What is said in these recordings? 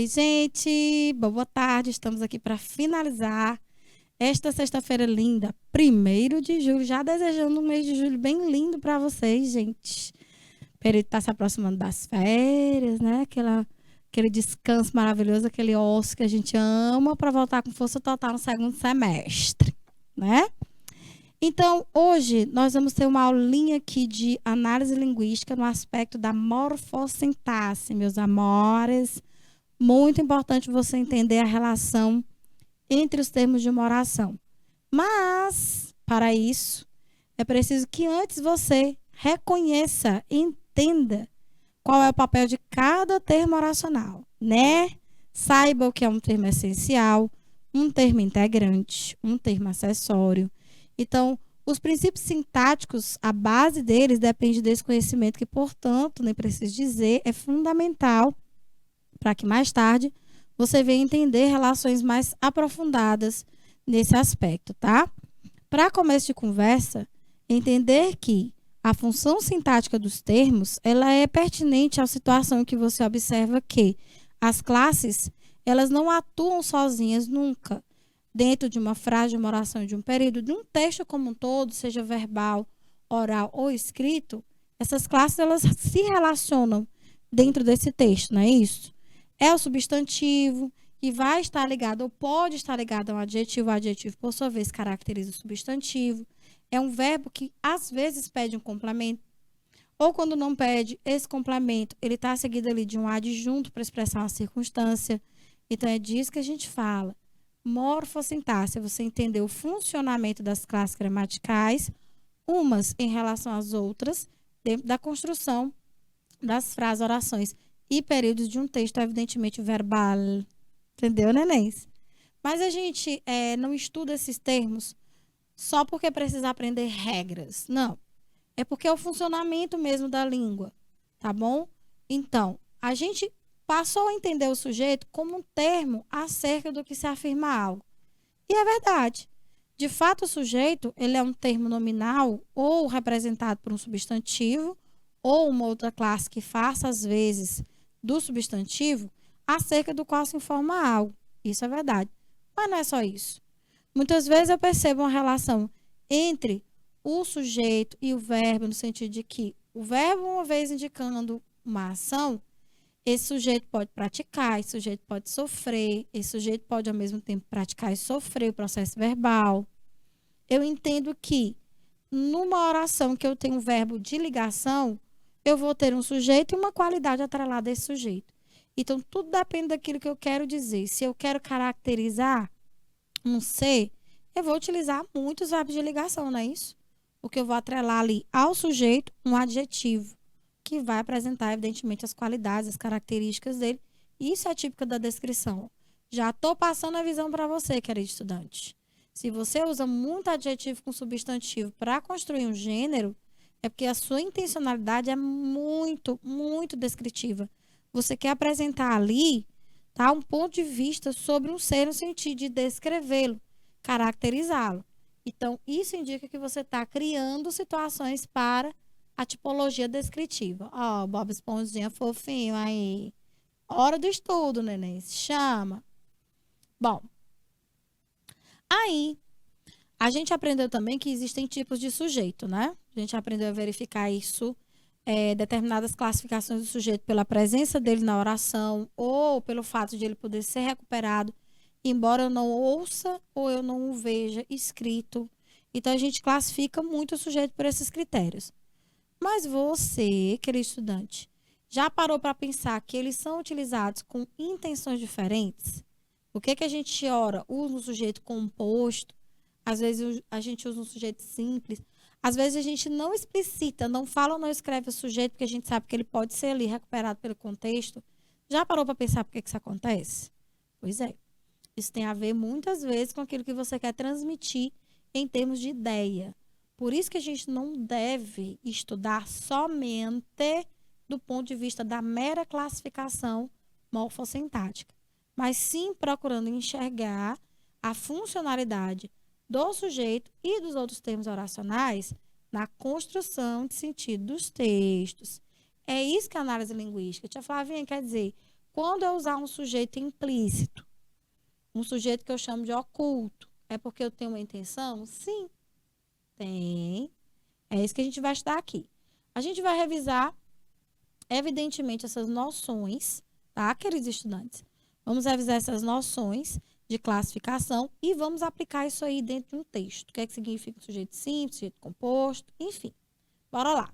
Oi, gente, boa tarde. Estamos aqui para finalizar esta sexta-feira linda, 1º de julho. Já desejando um mês de julho bem lindo para vocês, gente. O período está se aproximando das férias, né? Aquele descanso maravilhoso, aquele ócio que a gente ama para voltar com força total no segundo semestre, né? Então, hoje nós vamos ter uma aulinha aqui de análise linguística no aspecto da morfossintaxe, meus amores. Muito importante você entender a relação entre os termos de uma oração. Mas, para isso, é preciso que antes você reconheça, entenda qual é o papel de cada termo oracional, né? Saiba o que é um termo essencial, um termo integrante, um termo acessório. Então, os princípios sintáticos, a base deles depende desse conhecimento que, portanto, nem preciso dizer, é fundamental para que mais tarde você venha entender relações mais aprofundadas nesse aspecto, tá? Para começo de conversa, entender que a função sintática dos termos, ela é pertinente à situação em que você observa que as classes, elas não atuam sozinhas nunca. Dentro de uma frase, de uma oração, de um período, de um texto como um todo, seja verbal, oral ou escrito, essas classes, elas se relacionam dentro desse texto, não é isso? É o substantivo, que vai estar ligado ou pode estar ligado a um adjetivo. O adjetivo, por sua vez, caracteriza o substantivo. É um verbo que, às vezes, pede um complemento. Ou, quando não pede esse complemento, ele está seguido ali de um adjunto para expressar uma circunstância. Então, é disso que a gente fala. Morfossintaxe, você entender o funcionamento das classes gramaticais, umas em relação às outras, dentro da construção das frases, orações e períodos de um texto, evidentemente, verbal. Entendeu, nenéns? Mas a gente não estuda esses termos só porque precisa aprender regras. Não. É porque é o funcionamento mesmo da língua. Tá bom? Então, a gente passou a entender o sujeito como um termo acerca do que se afirma algo. E é verdade. De fato, o sujeito, ele é um termo nominal ou representado por um substantivo ou uma outra classe que faça, às vezes, do substantivo, acerca do qual se informa algo. Isso é verdade. Mas não é só isso. Muitas vezes eu percebo uma relação entre o sujeito e o verbo, no sentido de que o verbo, uma vez indicando uma ação, esse sujeito pode praticar, esse sujeito pode sofrer, esse sujeito pode, ao mesmo tempo, praticar e sofrer o processo verbal. Eu entendo que, numa oração que eu tenho um verbo de ligação, eu vou ter um sujeito e uma qualidade atrelada a esse sujeito. Então, tudo depende daquilo que eu quero dizer. Se eu quero caracterizar um ser, eu vou utilizar muitos verbos de ligação, não é isso? Porque eu vou atrelar ali ao sujeito um adjetivo, que vai apresentar, evidentemente, as qualidades, as características dele. Isso é típico da descrição. Já estou passando a visão para você, querido estudante. Se você usa muito adjetivo com substantivo para construir um gênero, é porque a sua intencionalidade é muito, muito descritiva. Você quer apresentar ali, tá, um ponto de vista sobre um ser no sentido de descrevê-lo, caracterizá-lo. Então, isso indica que você está criando situações para a tipologia descritiva. Ó, Bob Esponjinha fofinho aí. Hora do estudo, neném. Se chama. Bom, aí a gente aprendeu também que existem tipos de sujeito, né? A gente aprendeu a verificar isso, determinadas classificações do sujeito pela presença dele na oração ou pelo fato de ele poder ser recuperado, embora eu não ouça ou eu não o veja escrito. Então, a gente classifica muito o sujeito por esses critérios. Mas você, querido estudante, já parou para pensar que eles são utilizados com intenções diferentes? O que a gente usa um sujeito composto? Às vezes a gente usa um sujeito simples. Às vezes a gente não explicita, não fala ou não escreve o sujeito, porque a gente sabe que ele pode ser ali recuperado pelo contexto. Já parou para pensar por que isso acontece? Pois é. Isso tem a ver muitas vezes com aquilo que você quer transmitir em termos de ideia. Por isso que a gente não deve estudar somente do ponto de vista da mera classificação morfossintática, mas sim procurando enxergar a funcionalidade do sujeito e dos outros termos oracionais na construção de sentido dos textos. É isso que a análise linguística, tia Flavinha, quer dizer, Quando eu usar um sujeito implícito, um sujeito que eu chamo de oculto, é porque eu tenho uma intenção? Sim, tem. É isso que a gente vai estudar aqui. A gente vai revisar, evidentemente, essas noções, tá, queridos estudantes? Vamos revisar essas noções de classificação e vamos aplicar isso aí dentro de um texto. O que é que significa um sujeito simples, sujeito composto, enfim. Bora lá.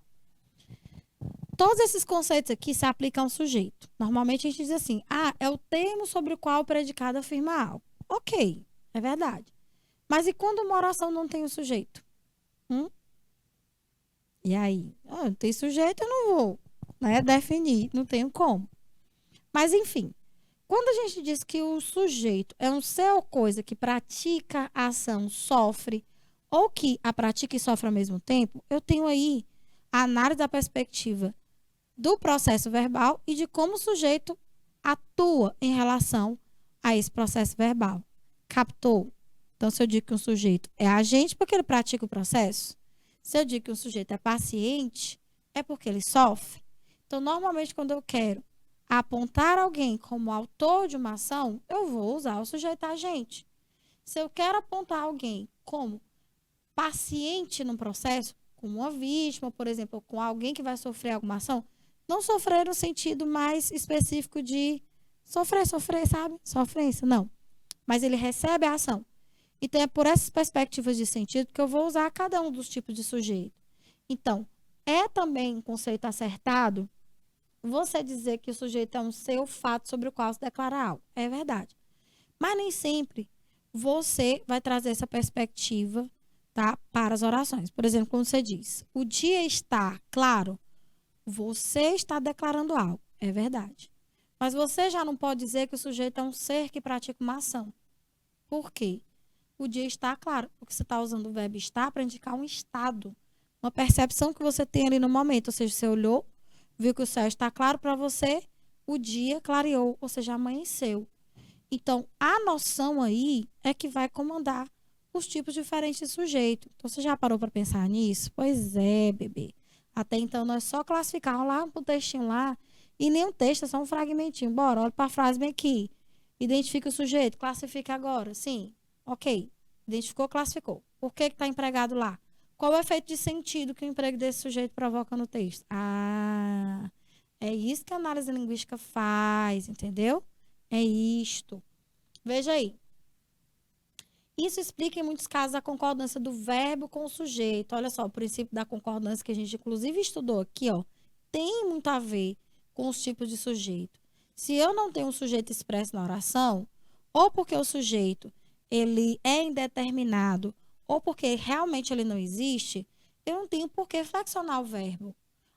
Todos esses conceitos aqui se aplicam ao sujeito. Normalmente a gente diz assim, é o termo sobre o qual o predicado afirma algo. Ok, é verdade. Mas e quando uma oração não tem o sujeito? E aí? Não tem sujeito, eu não vou, né, definir, não tenho como. Mas enfim, quando a gente diz que o sujeito é um ser ou coisa que pratica a ação, sofre, ou que a pratica e sofre ao mesmo tempo, eu tenho aí a análise da perspectiva do processo verbal e de como o sujeito atua em relação a esse processo verbal. Captou? Então, se eu digo que um sujeito é agente porque ele pratica o processo, se eu digo que um sujeito é paciente, é porque ele sofre. Então, normalmente, quando eu quero apontar alguém como autor de uma ação, eu vou usar o sujeito agente. Se eu quero apontar alguém como paciente no processo, como uma vítima, por exemplo, ou com alguém que vai sofrer alguma ação, não sofrer no sentido mais específico de sofrer, sabe? Sofrência, não. Mas ele recebe a ação. Então, é por essas perspectivas de sentido que eu vou usar cada um dos tipos de sujeito. Então, é também um conceito acertado você dizer que o sujeito é um ser ou fato sobre o qual se declara algo. É verdade. Mas nem sempre você vai trazer essa perspectiva, tá, para as orações. Por exemplo, quando você diz, o dia está claro, você está declarando algo. É verdade. Mas você já não pode dizer que o sujeito é um ser que pratica uma ação. Por quê? O dia está claro, porque você está usando o verbo estar para indicar um estado, uma percepção que você tem ali no momento. Ou seja, você olhou, viu que o céu está claro para você, o dia clareou, ou seja, amanheceu. Então, a noção aí é que vai comandar os tipos diferentes de sujeito. Então, você já parou para pensar nisso? Pois é, bebê. Até então, nós só classificávamos lá para o textinho lá, e nem um texto, é só um fragmentinho. Bora, olha para a frase bem aqui. Identifica o sujeito, classifica agora. Sim, ok. Identificou, classificou. Por que está empregado lá? Qual é o efeito de sentido que o emprego desse sujeito provoca no texto? É isso que a análise linguística faz, entendeu? É isto. Veja aí. Isso explica em muitos casos a concordância do verbo com o sujeito. Olha só, o princípio da concordância que a gente inclusive estudou aqui, ó, tem muito a ver com os tipos de sujeito. Se eu não tenho um sujeito expresso na oração, ou porque o sujeito ele é indeterminado, ou porque realmente ele não existe, eu não tenho por que flexionar o verbo.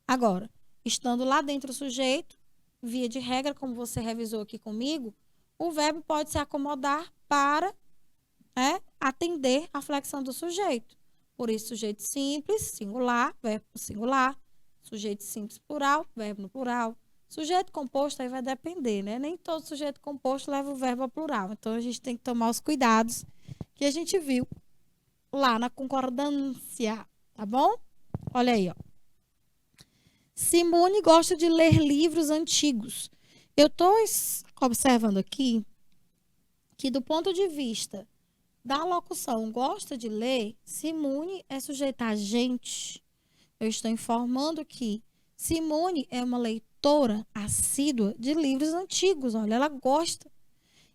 Agora, estando lá dentro do sujeito, via de regra, como você revisou aqui comigo, o verbo pode se acomodar para atender à flexão do sujeito. Por isso, sujeito simples, singular, verbo singular. Sujeito simples, plural, verbo no plural. Sujeito composto aí vai depender, né? Nem todo sujeito composto leva o verbo ao plural. Então, a gente tem que tomar os cuidados que a gente viu lá na concordância, tá bom? Olha aí, ó. Simone gosta de ler livros antigos. Eu estou observando aqui que, do ponto de vista da locução gosta de ler, Simone é sujeita agente. Eu estou informando que Simone é uma leitora assídua de livros antigos. Olha, ela gosta.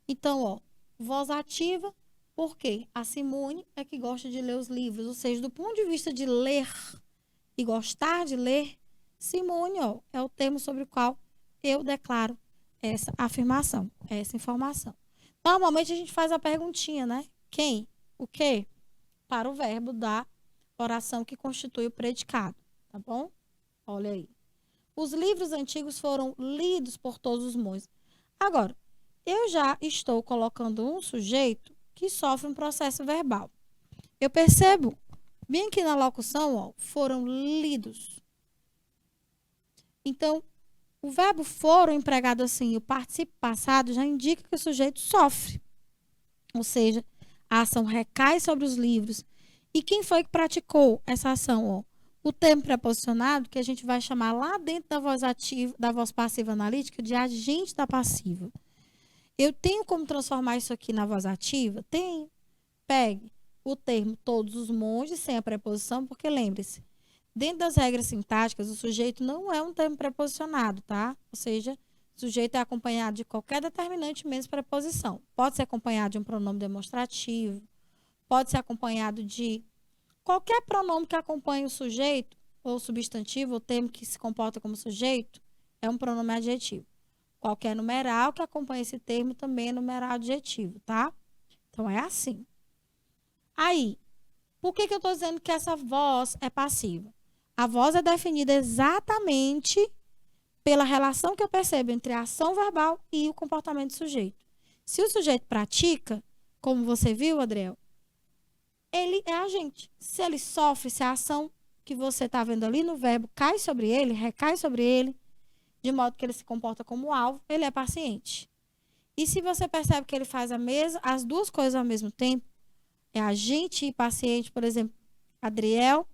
Então, ó, voz ativa, porque a Simone é que gosta de ler os livros. Ou seja, do ponto de vista de ler e gostar de ler, Simone, ó, é o termo sobre o qual eu declaro essa afirmação, essa informação. Normalmente a gente faz a perguntinha, né? Quem? O quê? Para o verbo da oração que constitui o predicado, tá bom? Olha aí. Os livros antigos foram lidos por todos os monges. Agora, eu já estou colocando um sujeito que sofre um processo verbal. Eu percebo, bem aqui na locução, ó, foram lidos. Então, o verbo foram empregado assim, o participio passado já indica que o sujeito sofre. Ou seja, a ação recai sobre os livros. E quem foi que praticou essa ação? Ó? o termo preposicionado, que a gente vai chamar lá dentro da voz ativa, da voz passiva analítica, de agente da passiva. Eu tenho como transformar isso aqui na voz ativa? Tenho. Pegue o termo todos os monges sem a preposição, porque lembre-se, dentro das regras sintáticas, o sujeito não é um termo preposicionado, tá? Ou seja, o sujeito é acompanhado de qualquer determinante menos preposição. Pode ser acompanhado de um pronome demonstrativo, pode ser acompanhado de qualquer pronome que acompanhe o sujeito, ou substantivo, ou termo que se comporta como sujeito, é um pronome adjetivo. Qualquer numeral que acompanhe esse termo também é numeral adjetivo, tá? Então, é assim. Aí, por que eu estou dizendo que essa voz é passiva? A voz é definida exatamente pela relação que eu percebo entre a ação verbal e o comportamento do sujeito. Se o sujeito pratica, como você viu, Adriel, ele é agente. Se ele sofre, se a ação que você está vendo ali no verbo cai sobre ele, recai sobre ele, de modo que ele se comporta como alvo, ele é paciente. E se você percebe que ele faz as duas coisas ao mesmo tempo, é agente e paciente, por exemplo, Adriel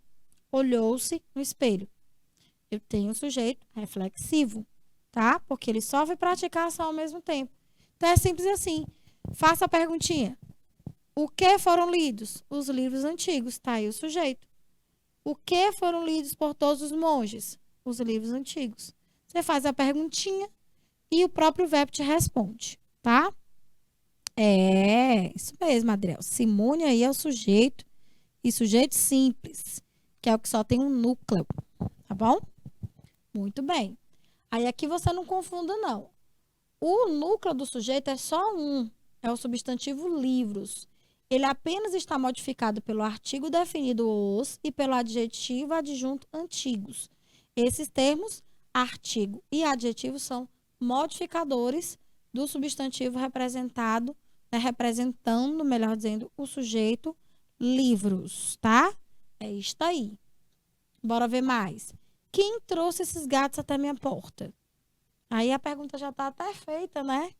olhou-se no espelho. Eu tenho um sujeito reflexivo, tá? Porque ele sofre e pratica a ação ao mesmo tempo. Então é simples assim. Faça a perguntinha. O que foram lidos? Os livros antigos, tá aí o sujeito. O que foram lidos por todos os monges? Os livros antigos. Você faz a perguntinha e o próprio verbo te responde, tá? É, isso mesmo, Adriel. Simone aí é o sujeito e sujeito simples, que é o que só tem um núcleo, tá bom? Muito bem. Aí aqui você não confunda, não. O núcleo do sujeito é só um, é o substantivo livros. Ele apenas está modificado pelo artigo definido os e pelo adjetivo adjunto antigos. Esses termos, artigo e adjetivo, são modificadores do substantivo representado, representando, melhor dizendo, o sujeito livros, tá? É isto aí. Bora ver mais. Quem trouxe esses gatos até minha porta? Aí a pergunta já está até feita, né?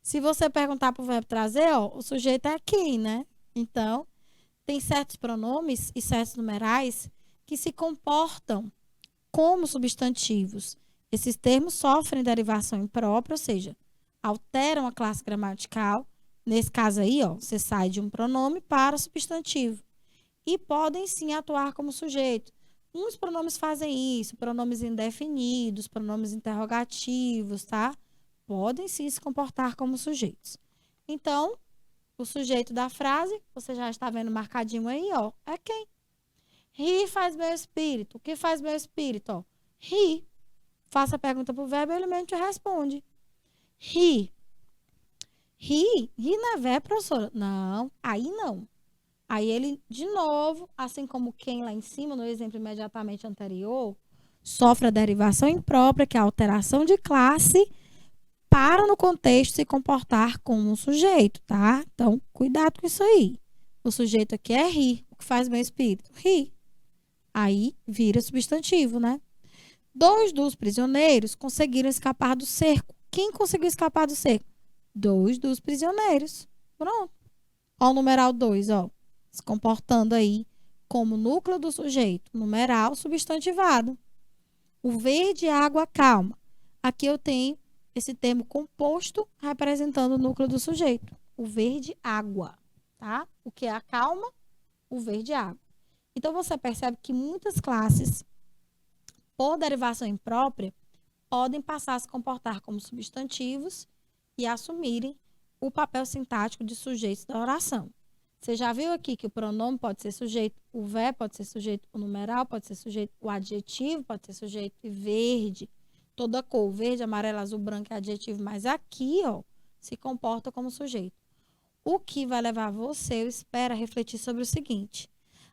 Se você perguntar para o verbo trazer, ó, o sujeito é quem, né? Então, tem certos pronomes e certos numerais que se comportam como substantivos. Esses termos sofrem derivação imprópria, ou seja, alteram a classe gramatical. Nesse caso aí, ó, você sai de um pronome para substantivo. E podem sim atuar como sujeito. Uns pronomes fazem isso, pronomes indefinidos, pronomes interrogativos, tá? Podem sim se comportar como sujeitos. Então, o sujeito da frase, você já está vendo marcadinho aí, ó, é quem? Ri faz meu espírito. O que faz meu espírito? Ó, ri. Faça a pergunta para o verbo e ele mesmo te responde. Ri. Ri? Ri não é verbo, professora? Não, aí não. Aí ele, de novo, assim como quem lá em cima, no exemplo imediatamente anterior, sofre a derivação imprópria, que é a alteração de classe, para no contexto se comportar como um sujeito, tá? Então, cuidado com isso aí. O sujeito aqui é ri. O que faz meu espírito? Ri. Aí vira substantivo, né? 2 dos prisioneiros conseguiram escapar do cerco. Quem conseguiu escapar do cerco? 2 dos prisioneiros. Pronto. Ó o numeral 2, ó. Se comportando aí como núcleo do sujeito. Numeral substantivado. O verde, água, calma. Aqui eu tenho esse termo composto representando o núcleo do sujeito. O verde, água, tá? O que é a calma? O verde, água. Então, você percebe que muitas classes, por derivação imprópria, podem passar a se comportar como substantivos e assumirem o papel sintático de sujeitos da oração. Você já viu aqui que o pronome pode ser sujeito, o verbo pode ser sujeito, o numeral pode ser sujeito, o adjetivo pode ser sujeito e verde. Toda cor, verde, amarelo, azul, branco é adjetivo, mas aqui, ó, se comporta como sujeito. O que vai levar você, eu espero, a refletir sobre o seguinte.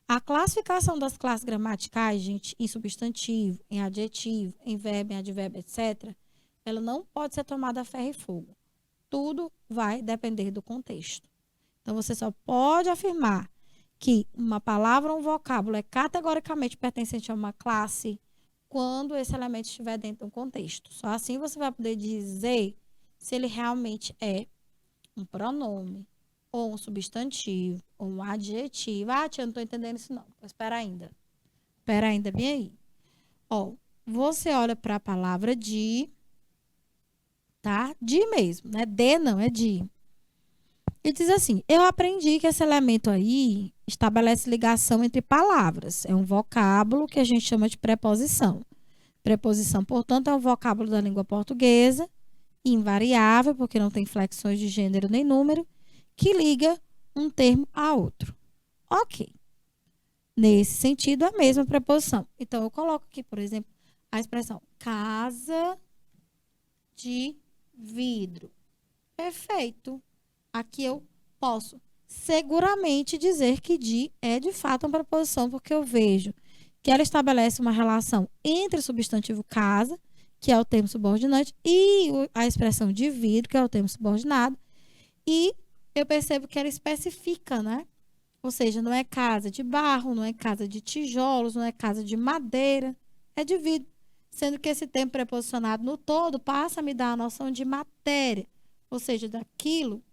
A classificação das classes gramaticais, gente, em substantivo, em adjetivo, em verbo, em advérbio, etc., ela não pode ser tomada a ferro e fogo. Tudo vai depender do contexto. Então, você só pode afirmar que uma palavra ou um vocábulo é categoricamente pertencente a uma classe quando esse elemento estiver dentro de um contexto. Só assim você vai poder dizer se ele realmente é um pronome, ou um substantivo, ou um adjetivo. Ah, tia, eu não estou entendendo isso não. Vou esperar ainda. Pera ainda bem aí. Ó, você olha para a palavra de, tá? De mesmo, né? De não, é de. E diz assim: eu aprendi que esse elemento aí estabelece ligação entre palavras. É um vocábulo que a gente chama de preposição. Preposição, portanto, é um vocábulo da língua portuguesa, invariável, porque não tem flexões de gênero nem número, que liga um termo a outro. Ok. Nesse sentido, a mesma preposição. Então, eu coloco aqui, por exemplo, a expressão casa de vidro. Perfeito. Aqui eu posso seguramente dizer que de é de fato uma preposição, porque eu vejo que ela estabelece uma relação entre o substantivo casa, que é o termo subordinante, e a expressão de vidro, que é o termo subordinado, e eu percebo que ela especifica, né? Ou seja, não é casa de barro, não é casa de tijolos, não é casa de madeira, é de vidro. Sendo que esse termo preposicionado no todo passa a me dar a noção de matéria, ou seja, daquilo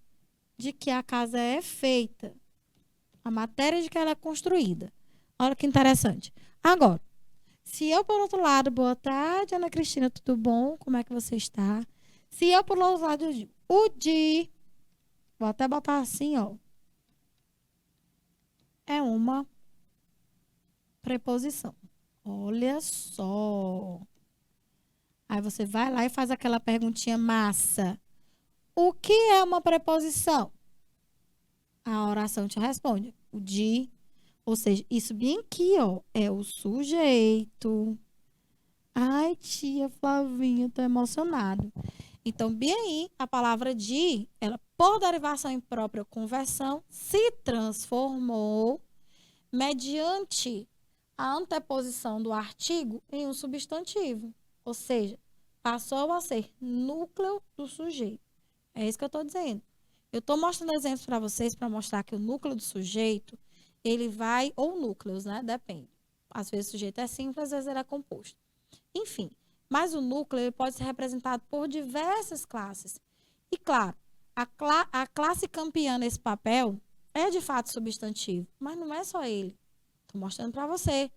de que a casa é feita, a matéria de que ela é construída. Olha que interessante. Agora, se eu, por outro lado, boa tarde, Ana Cristina, tudo bom? Como é que você está? Se eu, por outro lado, eu digo, o de, vou até botar assim, ó, é uma preposição. Olha só. Aí você vai lá e faz aquela perguntinha massa. O que é uma preposição? A oração te responde. O de, ou seja, isso bem aqui, ó, é o sujeito. Ai, tia Flavinha, tô emocionado. Então, bem aí, a palavra de, ela, por derivação imprópria ou conversão, se transformou mediante a anteposição do artigo em um substantivo. Ou seja, passou a ser núcleo do sujeito. É isso que eu estou dizendo. Eu estou mostrando exemplos para vocês para mostrar que o núcleo do sujeito, ele vai, ou núcleos, né? Depende. Às vezes o sujeito é simples, às vezes ele é composto. Enfim, mas o núcleo ele pode ser representado por diversas classes. E claro, a classe campeã nesse papel é de fato substantivo, mas não é só ele. Estou mostrando para você.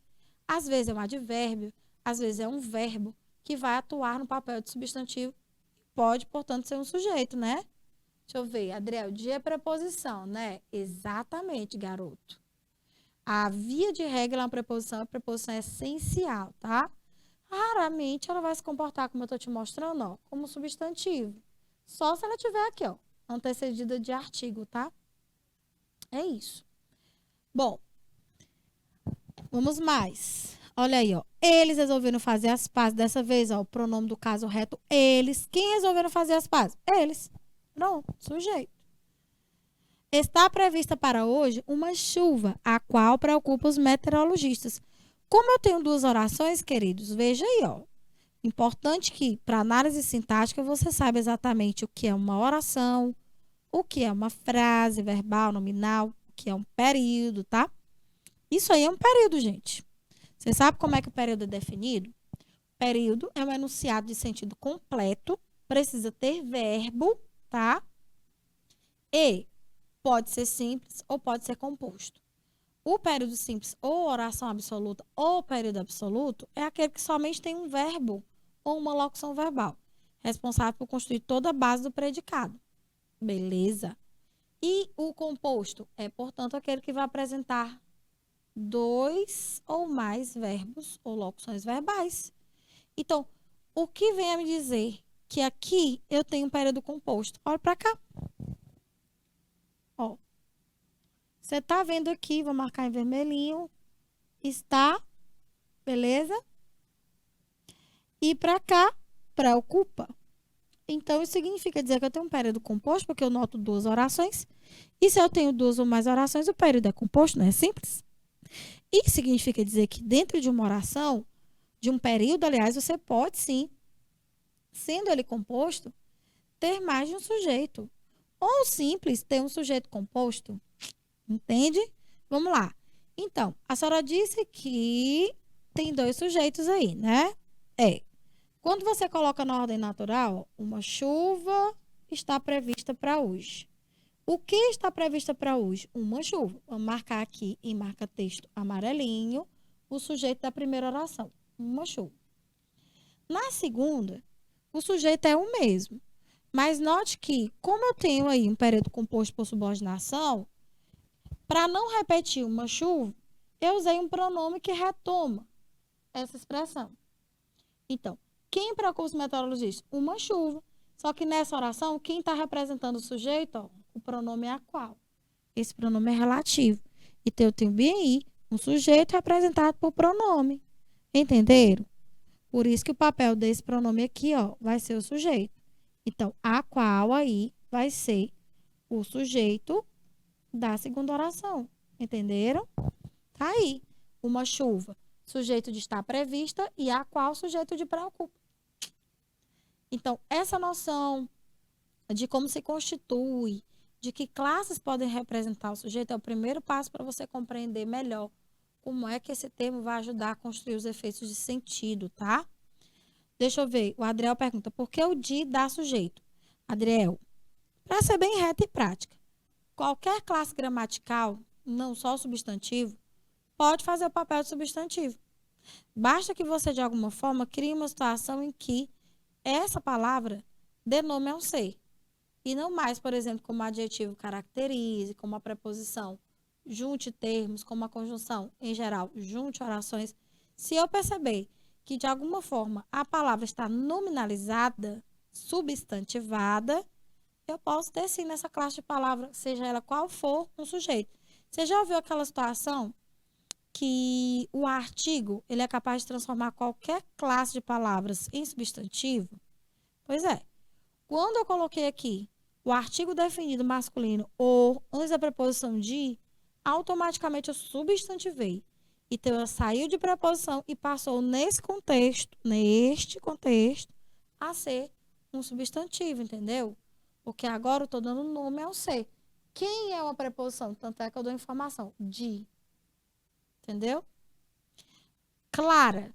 Às vezes é um advérbio, às vezes é um verbo que vai atuar no papel de substantivo. Pode, portanto, ser um sujeito, né? Deixa eu ver, Adriel, de é preposição, né? Exatamente, garoto. A via de regra é uma preposição, a preposição é essencial, tá? Raramente ela vai se comportar, como eu estou te mostrando, ó, como substantivo. Só se ela tiver aqui, ó, antecedida de artigo, tá? É isso. Bom, vamos mais. Olha aí, ó. Eles resolveram fazer as pazes. Dessa vez, ó, o pronome do caso reto, eles. Quem resolveram fazer as pazes? Eles. Pronto, sujeito. Está prevista para hoje uma chuva, a qual preocupa os meteorologistas. Como eu tenho duas orações, queridos, veja aí, ó. Importante que, para análise sintática, você saiba exatamente o que é uma oração, o que é uma frase verbal, nominal, o que é um período, tá? Isso aí é um período, gente. Você sabe como é que o período é definido? Período é um enunciado de sentido completo, precisa ter verbo, tá? E pode ser simples ou pode ser composto. O período simples ou oração absoluta ou período absoluto é aquele que somente tem um verbo ou uma locução verbal, responsável por construir toda a base do predicado. Beleza? E o composto é, portanto, aquele que vai apresentar dois ou mais verbos ou locuções verbais. Então, o que vem a me dizer que aqui eu tenho um período composto? Olha para cá. Ó. Você está vendo aqui, vou marcar em vermelhinho. Está, beleza? E para cá, preocupa. Então, isso significa dizer que eu tenho um período composto, porque eu noto duas orações. E se eu tenho duas ou mais orações, o período é composto, não é simples? E significa dizer que dentro de uma oração, de um período, aliás, você pode sim, sendo ele composto, ter mais de um sujeito. Ou simples, ter um sujeito composto. Entende? Vamos lá. Então, a senhora disse que tem dois sujeitos aí, né? Quando você coloca na ordem natural, uma chuva está prevista para hoje. O que está prevista para hoje? Uma chuva. Vamos marcar aqui em marca-texto amarelinho. o sujeito da primeira oração, uma chuva. Na segunda, o sujeito é o mesmo. Mas note que, como eu tenho aí um período composto por subordinação, para não repetir uma chuva, eu usei um pronome que retoma essa expressão. Então, quem para o curso meteorologista? Uma chuva. Só que nessa oração, quem está representando o sujeito? Ó, o pronome é a qual. Esse pronome é relativo. Então, eu tenho bem aí um sujeito representado por pronome. Entenderam? Por isso que o papel desse pronome aqui, ó, vai ser o sujeito. Então, a qual aí vai ser o sujeito da segunda oração. Entenderam? Tá aí. Uma chuva, sujeito de estar prevista, e a qual sujeito de preocupa. Então, essa noção de como se constitui, de que classes podem representar o sujeito, é o primeiro passo para você compreender melhor como é que esse termo vai ajudar a construir os efeitos de sentido, tá? Deixa eu ver. O Adriel pergunta, por que o de dá sujeito? Adriel, para ser bem reta e prática, qualquer classe gramatical, não só o substantivo, pode fazer o papel de substantivo. Basta que você, de alguma forma, crie uma situação em que essa palavra dê nome a um ser. E não mais, por exemplo, como adjetivo caracterize, como a preposição junte termos, como a conjunção, em geral, junte orações. Se eu perceber que, de alguma forma, a palavra está nominalizada, substantivada, eu posso ter, sim, nessa classe de palavra, seja ela qual for, um sujeito. Você já ouviu aquela situação que o artigo ele é capaz de transformar qualquer classe de palavras em substantivo? Pois é. Quando eu coloquei aqui o artigo definido masculino ou antes da preposição de, automaticamente eu substantivei. Então, ela saiu de preposição e passou neste contexto, a ser um substantivo, entendeu? Porque agora eu estou dando nome ao ser. Quem é uma preposição? Tanto é que eu dou informação. De. Entendeu? Clara.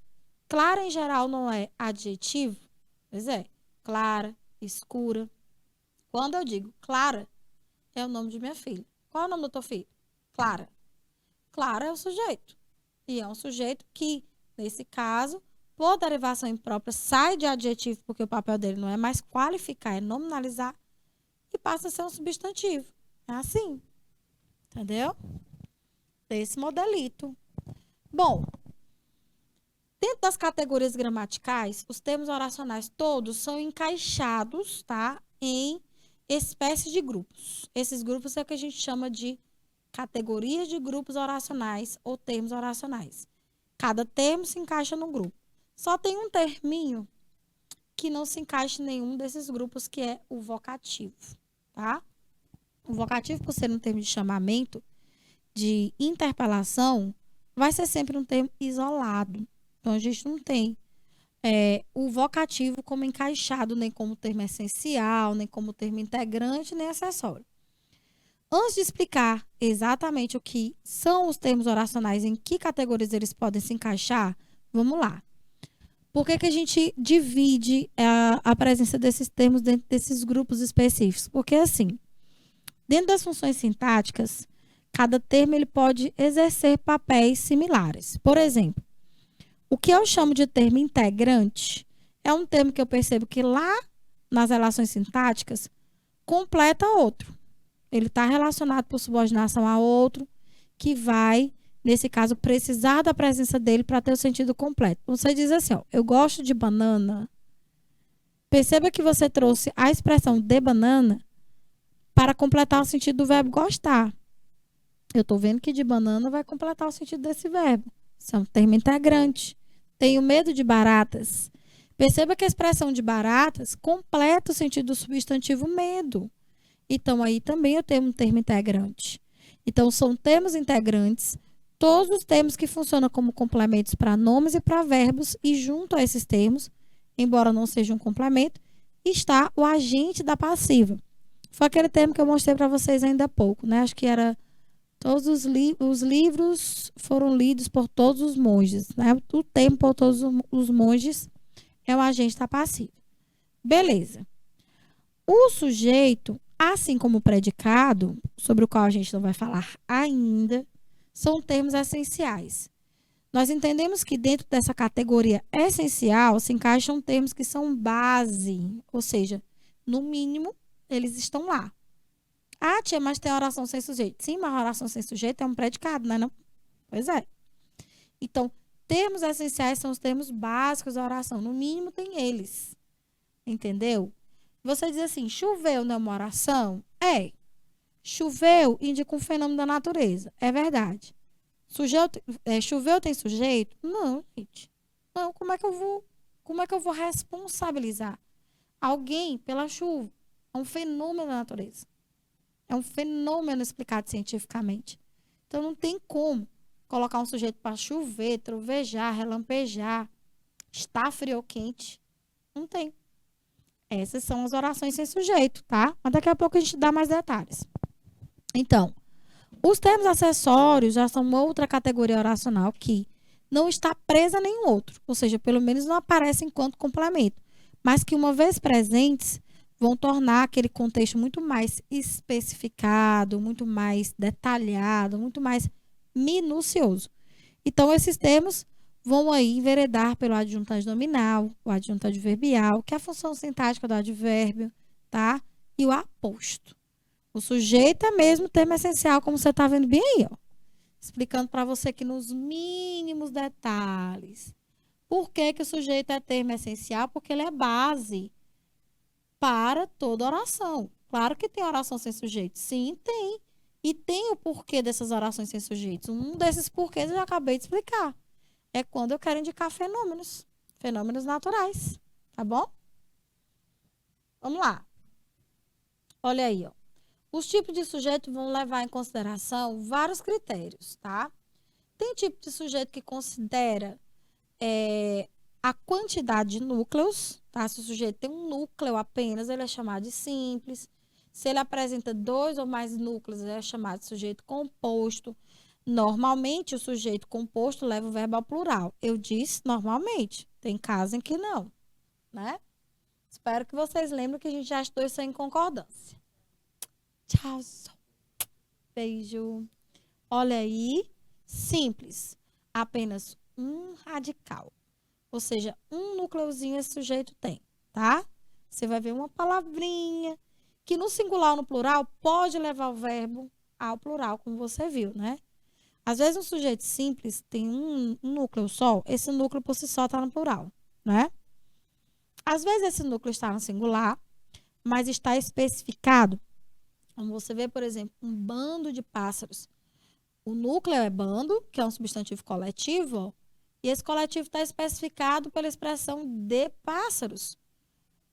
Clara, em geral, não é adjetivo? Pois é. Clara, escura. Quando eu digo Clara, é o nome de minha filha. Qual é o nome do teu filho? Clara. Clara é o sujeito. E é um sujeito que, nesse caso, por derivação imprópria, sai de adjetivo, porque o papel dele não é mais qualificar, é nominalizar, e passa a ser um substantivo. É assim. Entendeu? Desse modelito. Bom, dentro das categorias gramaticais, os termos oracionais todos são encaixados, tá, em espécies de grupos. Esses grupos é o que a gente chama de categorias de grupos oracionais ou termos oracionais. Cada termo se encaixa num grupo. Só tem um terminho que não se encaixa em nenhum desses grupos, que é o vocativo, tá? O vocativo, por ser um termo de chamamento, de interpelação, vai ser sempre um termo isolado. Então, a gente não tem o vocativo como encaixado, nem como termo essencial, nem como termo integrante, nem acessório. Antes de explicar exatamente o que são os termos oracionais, em que categorias eles podem se encaixar, vamos lá. Por que a gente divide a presença desses termos dentro desses grupos específicos? Porque, assim, dentro das funções sintáticas, cada termo ele pode exercer papéis similares. Por exemplo, o que eu chamo de termo integrante é um termo que eu percebo que lá nas relações sintáticas completa outro. Ele está relacionado por subordinação a outro que vai, nesse caso, precisar da presença dele para ter o sentido completo. Você diz assim, ó, eu gosto de banana. Perceba que você trouxe a expressão de banana para completar o sentido do verbo gostar. Eu estou vendo que de banana vai completar o sentido desse verbo. Isso é um termo integrante. Tenho medo de baratas. Perceba que a expressão de baratas completa o sentido do substantivo medo. Então, aí também eu tenho um termo integrante. Então, são termos integrantes, todos os termos que funcionam como complementos para nomes e para verbos, e junto a esses termos, embora não seja um complemento, está o agente da passiva. Foi aquele termo que eu mostrei para vocês ainda há pouco, né? Acho que era todos os livros foram lidos por todos os monges, né? O termo por todos os monges é o agente da passiva. Beleza. O sujeito, assim como o predicado, sobre o qual a gente não vai falar ainda, são termos essenciais. Nós entendemos que dentro dessa categoria essencial se encaixam termos que são base, ou seja, no mínimo, eles estão lá. Ah, tia, mas tem oração sem sujeito. Sim, mas oração sem sujeito é um predicado, não é não? Pois é. Então, termos essenciais são os termos básicos da oração. No mínimo, tem eles. Entendeu? Você diz assim, choveu não é uma oração? É. Choveu indica um fenômeno da natureza. É verdade. Choveu tem sujeito? Não, gente. Não, como é que eu vou responsabilizar alguém pela chuva? É um fenômeno da natureza. É um fenômeno explicado cientificamente. Então, não tem como colocar um sujeito para chover, trovejar, relampejar, estar frio ou quente. Não tem. Essas são as orações sem sujeito, tá? Mas daqui a pouco a gente dá mais detalhes. Então, os termos acessórios já são uma outra categoria oracional que não está presa a nenhum outro. Ou seja, pelo menos não aparece enquanto complemento. Mas que, uma vez presentes, vão tornar aquele contexto muito mais especificado, muito mais detalhado, muito mais minucioso. Então, esses termos vão aí enveredar pelo adjuntante nominal, o adjuntante verbial, que é a função sintática do advérbio, tá? E o aposto. O sujeito é mesmo termo essencial, como você está vendo bem aí, ó. Explicando para você que nos mínimos detalhes. Por que o sujeito é termo essencial? Porque ele é base para toda oração. Claro que tem oração sem sujeito. Sim, tem. E tem o porquê dessas orações sem sujeitos. Um desses porquês eu já acabei de explicar. É quando eu quero indicar fenômenos. Fenômenos naturais. Tá bom? Vamos lá. Olha aí, ó. Os tipos de sujeito vão levar em consideração vários critérios, tá? Tem tipo de sujeito que considera a quantidade de núcleos, tá? Se o sujeito tem um núcleo apenas, ele é chamado de simples. Se ele apresenta 2 ou mais núcleos, ele é chamado de sujeito composto. Normalmente, o sujeito composto leva o verbo ao plural. Eu disse normalmente. Tem casos em que não, né? Espero que vocês lembrem que a gente já estudou isso aí em concordância. Tchau. Beijo. Olha aí. Simples. Apenas um radical. Ou seja, um núcleozinho esse sujeito tem, tá? Você vai ver uma palavrinha que no singular ou no plural pode levar o verbo ao plural, como você viu, né? Às vezes um sujeito simples tem um núcleo só, esse núcleo por si só está no plural, né? Às vezes esse núcleo está no singular, mas está especificado. Como você vê, por exemplo, um bando de pássaros. O núcleo é bando, que é um substantivo coletivo, ó, e esse coletivo está especificado pela expressão de pássaros.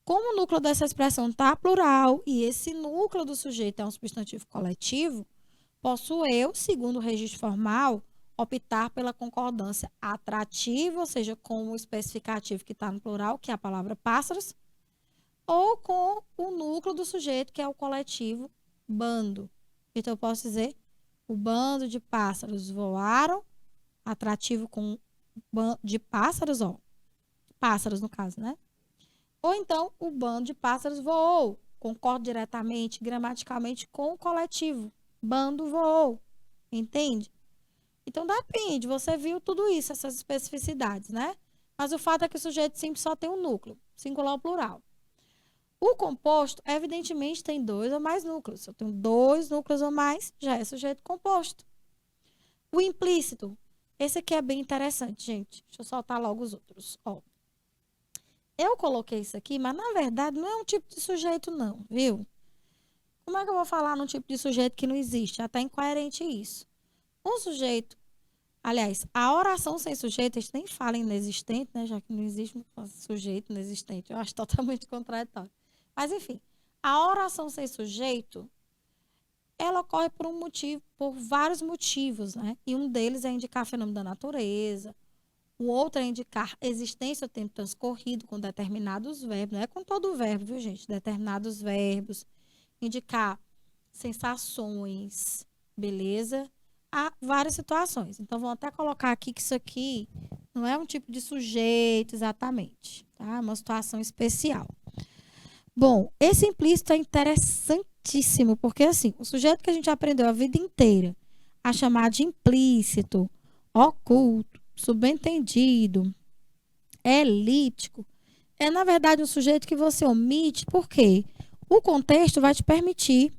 Como o núcleo dessa expressão está plural e esse núcleo do sujeito é um substantivo coletivo, posso eu, segundo o registro formal, optar pela concordância atrativa, ou seja, com o especificativo que está no plural, que é a palavra pássaros, ou com o núcleo do sujeito, que é o coletivo bando. Então, eu posso dizer, o bando de pássaros voaram, atrativo com de pássaros, ó. Pássaros, no caso, né? Ou então, o bando de pássaros voou. Concordo diretamente, gramaticalmente, com o coletivo. Bando voou. Entende? Então, depende. Você viu tudo isso, essas especificidades, né? Mas o fato é que o sujeito simples só tem um núcleo, singular ou plural. O composto, evidentemente, tem 2 ou mais núcleos. Se eu tenho 2 núcleos ou mais, já é sujeito composto. O implícito, esse aqui é bem interessante, gente. Deixa eu soltar logo os outros. Ó. Eu coloquei isso aqui, mas na verdade não é um tipo de sujeito não, viu? Como é que eu vou falar num tipo de sujeito que não existe? Até incoerente isso. Um sujeito, aliás, a oração sem sujeito, a gente nem fala em inexistente, né? Já que não existe um sujeito inexistente. Eu acho totalmente contraditório. Mas, enfim, a oração sem sujeito, ela ocorre por um motivo, por vários motivos, né? E um deles é indicar fenômeno da natureza, o outro é indicar existência ou tempo transcorrido com determinados verbos, não é com todo o verbo, viu, gente? Determinados verbos, indicar sensações, beleza? Há várias situações. Então, vou até colocar aqui que isso aqui não é um tipo de sujeito exatamente, tá? É uma situação especial. Bom, esse implícito é interessantíssimo, porque assim, o sujeito que a gente aprendeu a vida inteira a chamar de implícito, oculto, subentendido, elíptico, é, na verdade, um sujeito que você omite, porque o contexto vai te permitir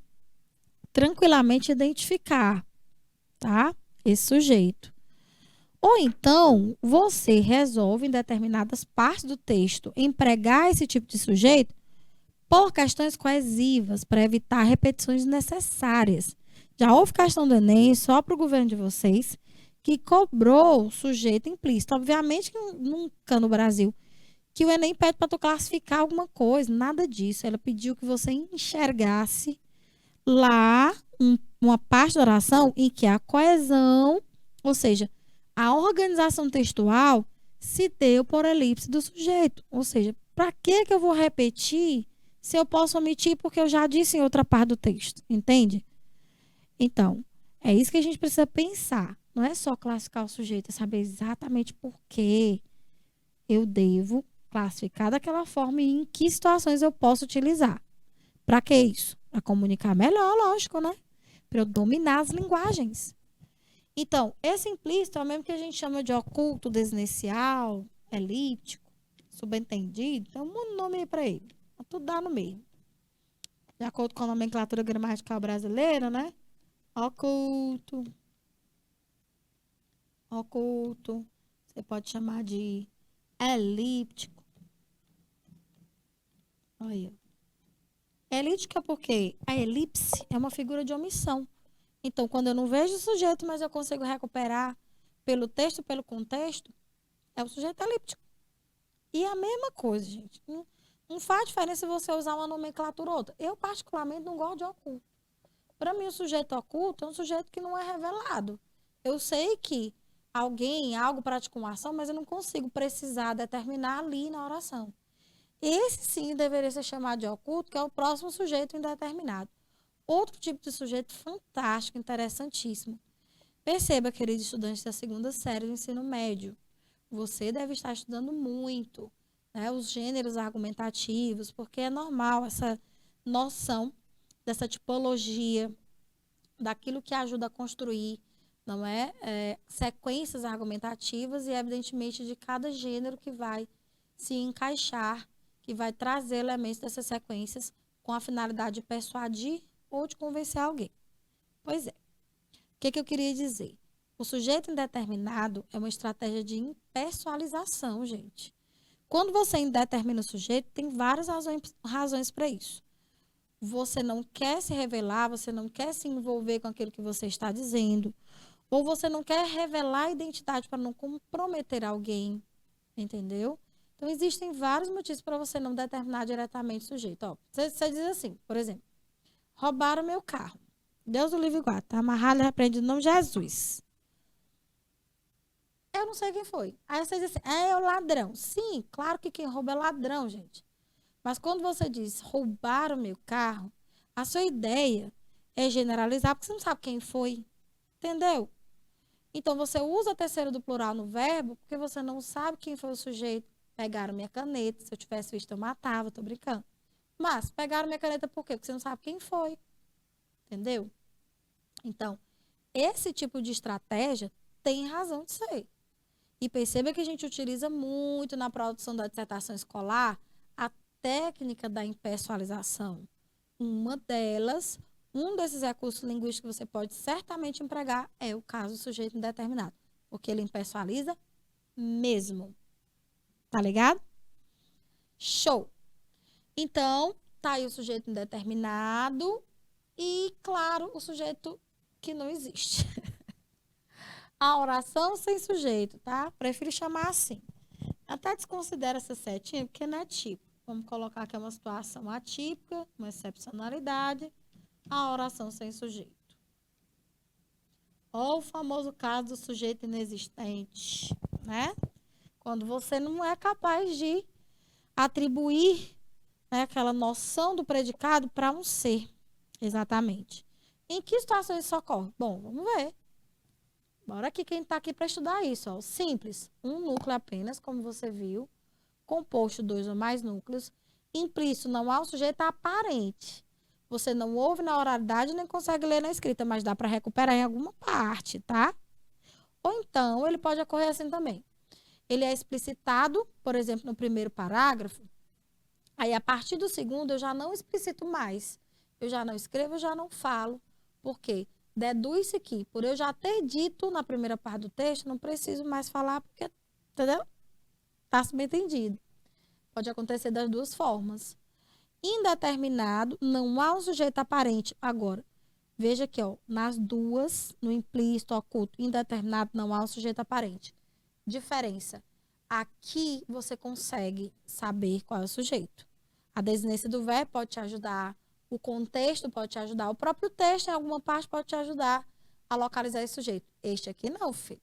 tranquilamente identificar, tá? Esse sujeito. Ou então, você resolve em determinadas partes do texto empregar esse tipo de sujeito por questões coesivas, para evitar repetições desnecessárias. Já houve questão do Enem, só para o governo de vocês, que cobrou o sujeito implícito. Obviamente que nunca no Brasil que o Enem pede para tu classificar alguma coisa, nada disso. Ela pediu que você enxergasse lá uma parte da oração em que a coesão, ou seja, a organização textual se deu por elipse do sujeito. Ou seja, para que eu vou repetir se eu posso omitir porque eu já disse em outra parte do texto? Entende? Então, é isso que a gente precisa pensar. Não é só classificar o sujeito, é saber exatamente por que eu devo classificar daquela forma e em que situações eu posso utilizar. Para que isso? Para comunicar melhor, lógico, né? Para eu dominar as linguagens. Então, esse implícito é o mesmo que a gente chama de oculto, desinicial, elíptico, subentendido. Tem um nome aí para ele. Tudo dá no meio. De acordo com a nomenclatura gramatical brasileira, né? Oculto. Oculto. Você pode chamar de elíptico. Olha aí. Elíptica porque a elipse é uma figura de omissão. Então, quando eu não vejo o sujeito, mas eu consigo recuperar pelo texto, pelo contexto, é o sujeito elíptico. E a mesma coisa, gente. Não faz diferença se você usar uma nomenclatura ou outra. Eu, particularmente, não gosto de oculto. Para mim, o sujeito oculto é um sujeito que não é revelado. Eu sei que alguém, algo pratica uma ação, mas eu não consigo precisar determinar ali na oração. Esse, sim, deveria ser chamado de oculto, que é o próximo sujeito indeterminado. Outro tipo de sujeito fantástico, interessantíssimo. Perceba, queridos estudantes da segunda série do ensino médio, você deve estar estudando muito, né, os gêneros argumentativos, porque é normal essa noção dessa tipologia, daquilo que ajuda a construir, não é? Sequências argumentativas e, evidentemente, de cada gênero que vai se encaixar, que vai trazer elementos dessas sequências com a finalidade de persuadir ou de convencer alguém. Pois é. O que eu queria dizer? O sujeito indeterminado é uma estratégia de impessoalização, gente. Quando você indetermina o sujeito, tem várias razões para isso. Você não quer se revelar, você não quer se envolver com aquilo que você está dizendo, ou você não quer revelar a identidade para não comprometer alguém, entendeu? Então, existem vários motivos para você não determinar diretamente o sujeito. Ó, você diz assim, por exemplo, roubaram meu carro. Deus o livre e guarde, tá amarrado e repreendido no nome de Jesus. Eu não sei quem foi. Aí você diz assim, é o ladrão. Sim, claro que quem rouba é ladrão, gente. Mas quando você diz roubaram meu carro, a sua ideia é generalizar, porque você não sabe quem foi. Entendeu? Então, você usa a terceira do plural no verbo, porque você não sabe quem foi o sujeito. Pegaram minha caneta. Se eu tivesse visto, eu matava, tô brincando. Mas, pegaram minha caneta por quê? Porque você não sabe quem foi. Entendeu? Então, esse tipo de estratégia tem razão de ser. E perceba que a gente utiliza muito na produção da dissertação escolar a técnica da impessoalização. Uma delas, um desses recursos linguísticos que você pode certamente empregar é o caso do sujeito indeterminado, porque ele impessoaliza mesmo. Tá ligado? Show! Então, tá aí o sujeito indeterminado e, claro, o sujeito que não existe. A oração sem sujeito, tá? Prefiro chamar assim. Até desconsidera essa setinha, porque não é tipo. Vamos colocar aqui uma situação atípica, uma excepcionalidade, a oração sem sujeito. Ou o famoso caso do sujeito inexistente, né? Quando você não é capaz de atribuir, né, aquela noção do predicado para um ser, exatamente. Em que situações isso ocorre? Bom, vamos ver. Bora aqui quem está aqui para estudar isso. Ó. Simples, um núcleo apenas, como você viu, composto de 2 ou mais núcleos. Implícito, não há um sujeito aparente. Você não ouve na oralidade nem consegue ler na escrita, mas dá para recuperar em alguma parte, tá? Ou então, ele pode ocorrer assim também. Ele é explicitado, por exemplo, no primeiro parágrafo, aí a partir do segundo eu já não explicito mais. Eu já não escrevo, eu já não falo. Por quê? Deduz-se que, por eu já ter dito na primeira parte do texto, não preciso mais falar, porque, entendeu? Está subentendido. Pode acontecer das duas formas. Indeterminado, não há um sujeito aparente. Agora, veja aqui, ó, nas duas, no implícito, oculto, indeterminado, não há um sujeito aparente. Diferença. Aqui você consegue saber qual é o sujeito. A desinência do verbo pode te ajudar, o contexto pode te ajudar, o próprio texto, em alguma parte, pode te ajudar a localizar esse sujeito. Este aqui não, filho.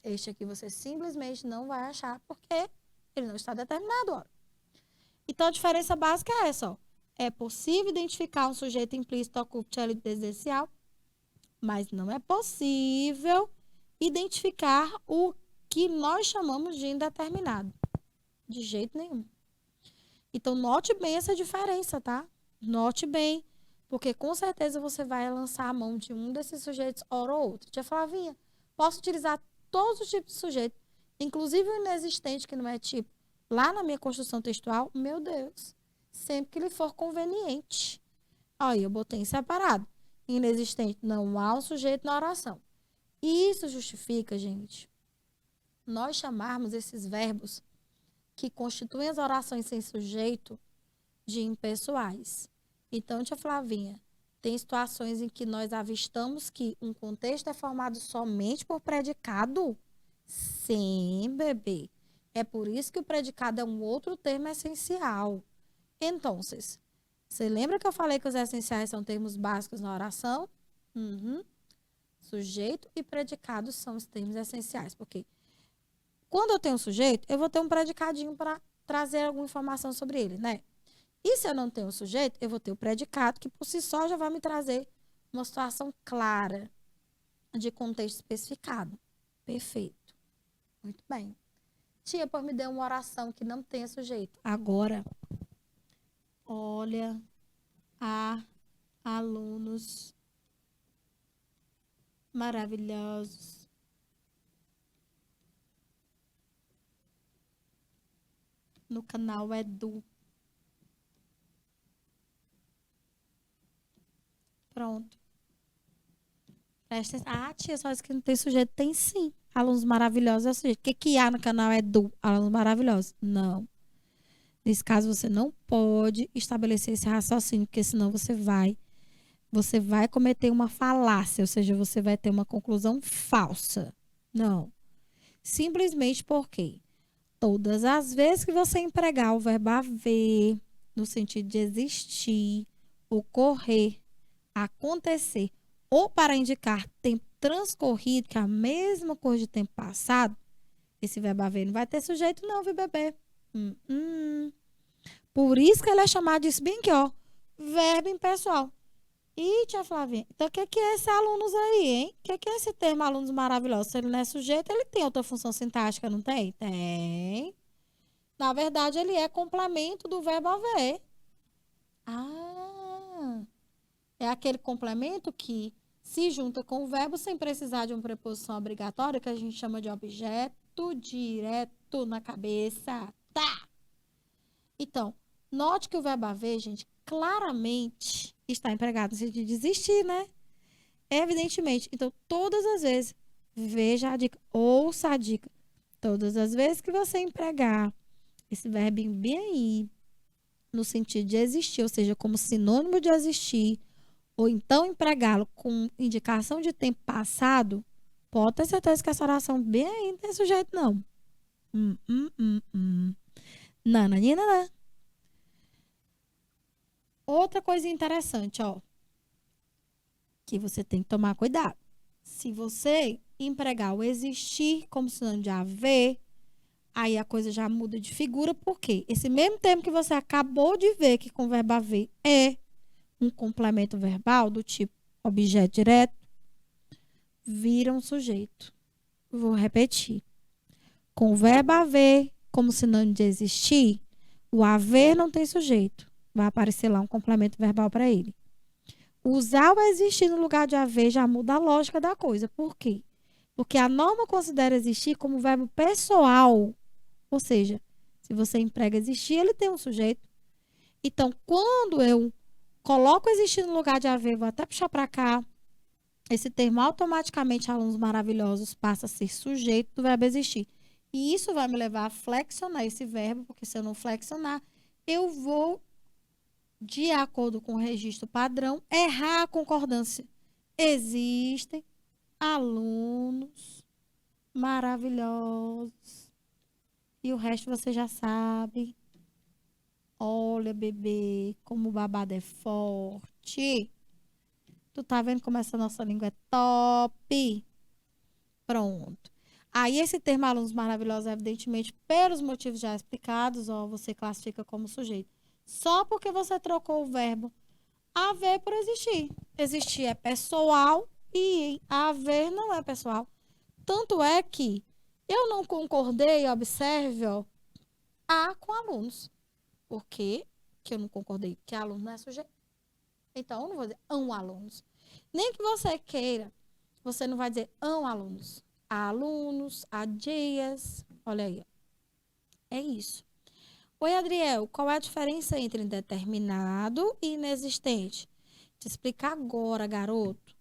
Este aqui você simplesmente não vai achar, porque ele não está determinado, ó. Então, a diferença básica é essa, ó. É possível identificar um sujeito implícito, oculto, existencial, mas não é possível identificar o que nós chamamos de indeterminado. De jeito nenhum. Então, note bem essa diferença, tá? Note bem, porque com certeza você vai lançar a mão de um desses sujeitos, hora ou outra. Tia Flavinha, posso utilizar todos os tipos de sujeito, inclusive o inexistente, que não é tipo. Lá na minha construção textual, meu Deus, sempre que lhe for conveniente. Aí, eu botei em separado. Inexistente, não há um sujeito na oração. Isso justifica, gente, nós chamarmos esses verbos que constituem as orações sem sujeito de impessoais. Então, tia Flavinha, tem situações em que nós avistamos que um contexto é formado somente por predicado? Sim, bebê. É por isso que o predicado é um outro termo essencial. Então, você lembra que eu falei que os essenciais são termos básicos na oração? Sujeito e predicado são os termos essenciais. Porque quando eu tenho um sujeito, eu vou ter um predicadinho para trazer alguma informação sobre ele, né? E se eu não tenho um sujeito, eu vou ter o predicado, que por si só já vai me trazer uma situação clara de contexto especificado. Perfeito. Muito bem. Tia, pois me deu uma oração que não tenha sujeito. Agora, olha, há alunos maravilhosos. No canal Edu. Pronto. Presta atenção. Ah, tia, só isso que não tem sujeito. Tem sim. Alunos maravilhosos é o sujeito. O que há no canal Edu? Alunos maravilhosos. Não. Nesse caso, você não pode estabelecer esse raciocínio, porque senão você vai cometer uma falácia, ou seja, você vai ter uma conclusão falsa. Não. Simplesmente porque todas as vezes que você empregar o verbo haver, no sentido de existir, ocorrer, acontecer, ou para indicar tempo transcorrido, que é a mesma coisa de tempo passado, esse verbo haver não vai ter sujeito não, viu, bebê? Por isso que ele é chamado disso bem aqui, ó, verbo impessoal. Ih, tia Flavinha, então o que é esse alunos aí, hein? O que é esse termo alunos maravilhosos? Se ele não é sujeito, ele tem outra função sintática, não tem? Tem. Na verdade, ele é complemento do verbo haver. Ah, é aquele complemento que se junta com o verbo sem precisar de uma preposição obrigatória, que a gente chama de objeto direto na cabeça. Tá! Então, note que o verbo haver, gente, claramente está empregado no sentido de existir, né? Evidentemente. Então, todas as vezes, veja a dica, ouça a dica. Todas as vezes que você empregar esse verbinho bem aí, no sentido de existir, ou seja, como sinônimo de existir, ou então empregá-lo com indicação de tempo passado, pode ter certeza que essa oração bem aí não tem sujeito, não. Nananina. Outra coisa interessante, ó, que você tem que tomar cuidado. Se você empregar o existir como sinônimo de haver, aí a coisa já muda de figura, porque esse mesmo termo que você acabou de ver, que com o verbo haver é um complemento verbal do tipo objeto direto, vira um sujeito. Vou repetir. Com o verbo haver como sinônimo de existir, o haver não tem sujeito. Vai aparecer lá um complemento verbal para ele. Usar o existir no lugar de haver já muda a lógica da coisa. Por quê? Porque a norma considera existir como verbo pessoal. Ou seja, se você emprega existir, ele tem um sujeito. Então, quando eu coloco existir no lugar de haver, vou até puxar para cá, esse termo automaticamente, alunos maravilhosos, passa a ser sujeito do verbo existir. E isso vai me levar a flexionar esse verbo, porque se eu não flexionar, eu vou, de acordo com o registro padrão, errar a concordância. Existem alunos maravilhosos. E o resto você já sabe. Olha, bebê, como o babado é forte. Tu tá vendo como essa nossa língua é top? Pronto. Aí esse termo alunos maravilhosos, evidentemente, pelos motivos já explicados, ó, você classifica como sujeito. Só porque você trocou o verbo haver por existir. Existir é pessoal e haver não é pessoal. Tanto é que eu não concordei, observe, ó, a com alunos. Por quê que eu não concordei? Porque aluno não é sujeito. Então, eu não vou dizer alunos. Nem que você queira, você não vai dizer alunos. Há alunos, há dias. Olha aí. É isso. Oi, Adriel, qual é a diferença entre indeterminado e inexistente? Te explicar agora, garoto.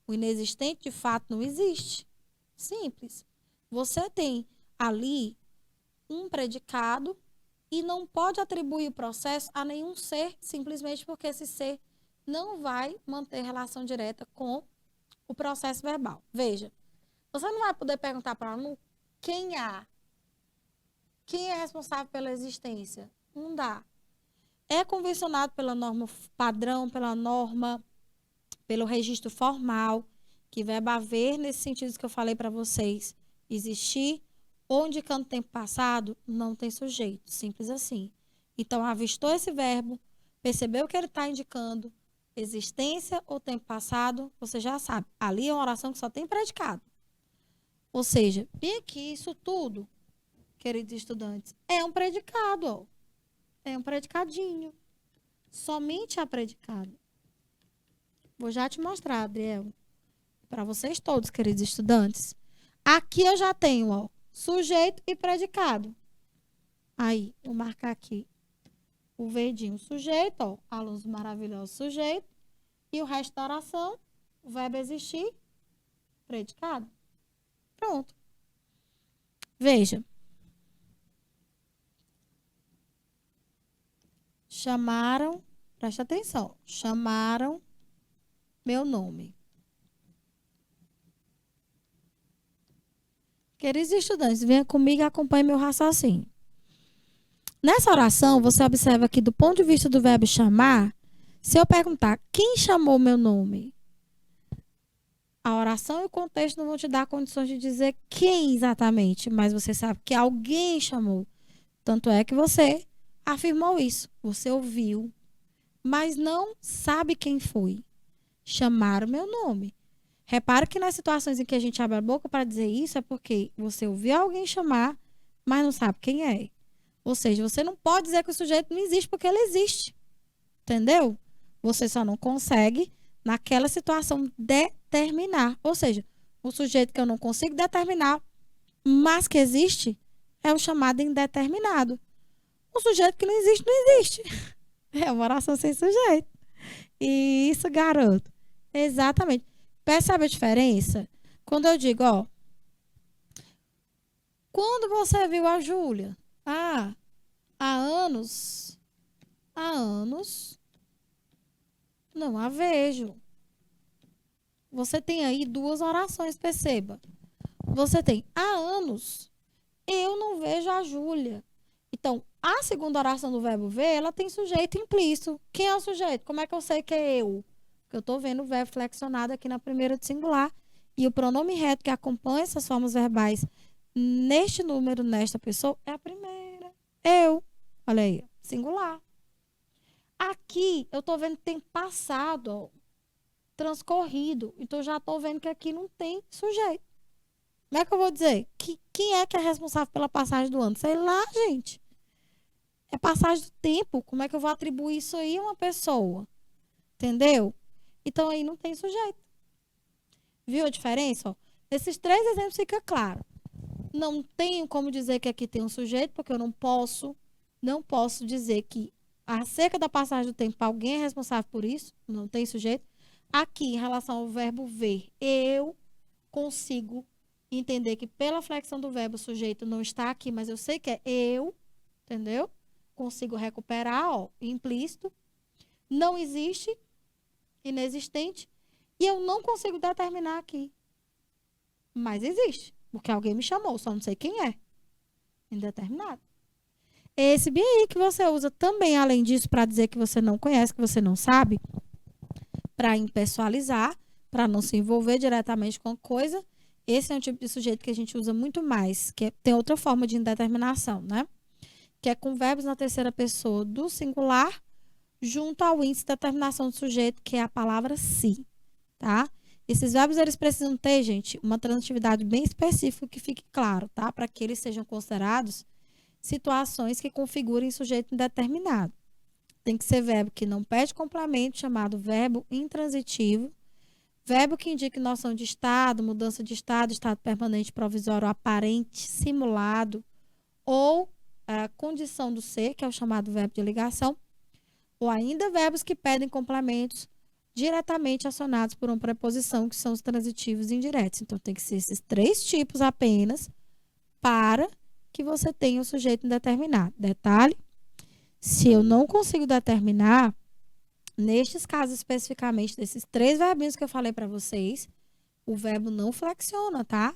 O inexistente, de fato, não existe. Simples. Você tem ali um predicado e não pode atribuir o processo a nenhum ser, simplesmente porque esse ser não vai manter relação direta com o processo verbal. Veja, você não vai poder perguntar para o aluno quem há, quem é responsável pela existência. Não dá. É convencionado pela norma padrão, pela norma, pelo registro formal, que verbo haver, nesse sentido que eu falei para vocês, existir, ou indicando tempo passado, não tem sujeito. Simples assim. Então, avistou esse verbo, percebeu que ele está indicando existência ou tempo passado, você já sabe. Ali é uma oração que só tem predicado. Ou seja, bem aqui, isso tudo, queridos estudantes, é um predicado. Ó. É um predicadinho. Somente a predicado. Vou já te mostrar, Adriel. Para vocês todos, queridos estudantes. Aqui eu já tenho, ó, sujeito e predicado. Aí, vou marcar aqui o verdinho sujeito, ó, alunos maravilhosos sujeito. E o resto da oração, o verbo existir, predicado. Pronto. Veja. Chamaram, presta atenção, chamaram meu nome. Queridos estudantes, venham comigo e acompanhem meu raciocínio. Nessa oração, você observa que do ponto de vista do verbo chamar, se eu perguntar quem chamou meu nome, a oração e o contexto não vão te dar condições de dizer quem exatamente, mas você sabe que alguém chamou. Tanto é que você afirmou isso, você ouviu, mas não sabe quem foi. Chamaram meu nome. Repara que nas situações em que a gente abre a boca para dizer isso é porque você ouviu alguém chamar, mas não sabe quem é. Ou seja, você não pode dizer que o sujeito não existe porque ele existe. Entendeu? Você só não consegue, naquela situação, determinar. Ou seja, o sujeito que eu não consigo determinar, mas que existe, é o chamado indeterminado. O sujeito que não existe, não existe. É uma oração sem sujeito. Isso, garoto. Exatamente. Percebe a diferença? Quando eu digo, ó, quando você viu a Júlia? Ah, há anos, não a vejo. Você tem aí duas orações, perceba. Você tem, há anos, eu não vejo a Júlia. Então, a segunda oração do verbo ver, ela tem sujeito implícito. Quem é o sujeito? Como é que eu sei que é eu? Porque eu estou vendo o verbo flexionado aqui na primeira de singular. E o pronome reto que acompanha essas formas verbais neste número, nesta pessoa, é a primeira. Eu. Olha aí, singular. Aqui, eu estou vendo tempo passado, ó, transcorrido. Então, já estou vendo que aqui não tem sujeito. Como é que eu vou dizer? Quem é que é responsável pela passagem do ano? Sei lá, gente. É passagem do tempo. Como é que eu vou atribuir isso aí a uma pessoa? Entendeu? Então, aí não tem sujeito. Viu a diferença? Ó? Esses 3 exemplos fica claro. Não tenho como dizer que aqui tem um sujeito, porque eu não posso dizer que acerca da passagem do tempo alguém é responsável por isso, não tem sujeito. Aqui, em relação ao verbo ver, eu consigo entender que pela flexão do verbo o sujeito não está aqui, mas eu sei que é eu, entendeu? Consigo recuperar, ó, implícito. Não existe, inexistente, e eu não consigo determinar aqui. Mas existe, porque alguém me chamou, só não sei quem é. Indeterminado. Esse be aí que você usa também, além disso, para dizer que você não conhece, que você não sabe, para impessoalizar, para não se envolver diretamente com a coisa. Esse é um tipo de sujeito que a gente usa muito mais, que tem outra forma de indeterminação, né? Que é com verbos na terceira pessoa do singular, junto ao índice de determinação do sujeito, que é a palavra se, tá? Esses verbos, eles precisam ter, gente, uma transitividade bem específica que fique claro, tá? Para que eles sejam considerados situações que configurem sujeito indeterminado. Tem que ser verbo que não pede complemento, chamado verbo intransitivo. Verbo que indique noção de estado, mudança de estado, estado permanente, provisório, aparente, simulado, ou condição do ser, que é o chamado verbo de ligação, ou ainda verbos que pedem complementos diretamente acionados por uma preposição, que são os transitivos indiretos. Então, tem que ser esses 3 tipos apenas para que você tenha o sujeito indeterminado. Detalhe, se eu não consigo determinar, nestes casos especificamente, desses 3 verbinhos que eu falei para vocês, o verbo não flexiona, tá?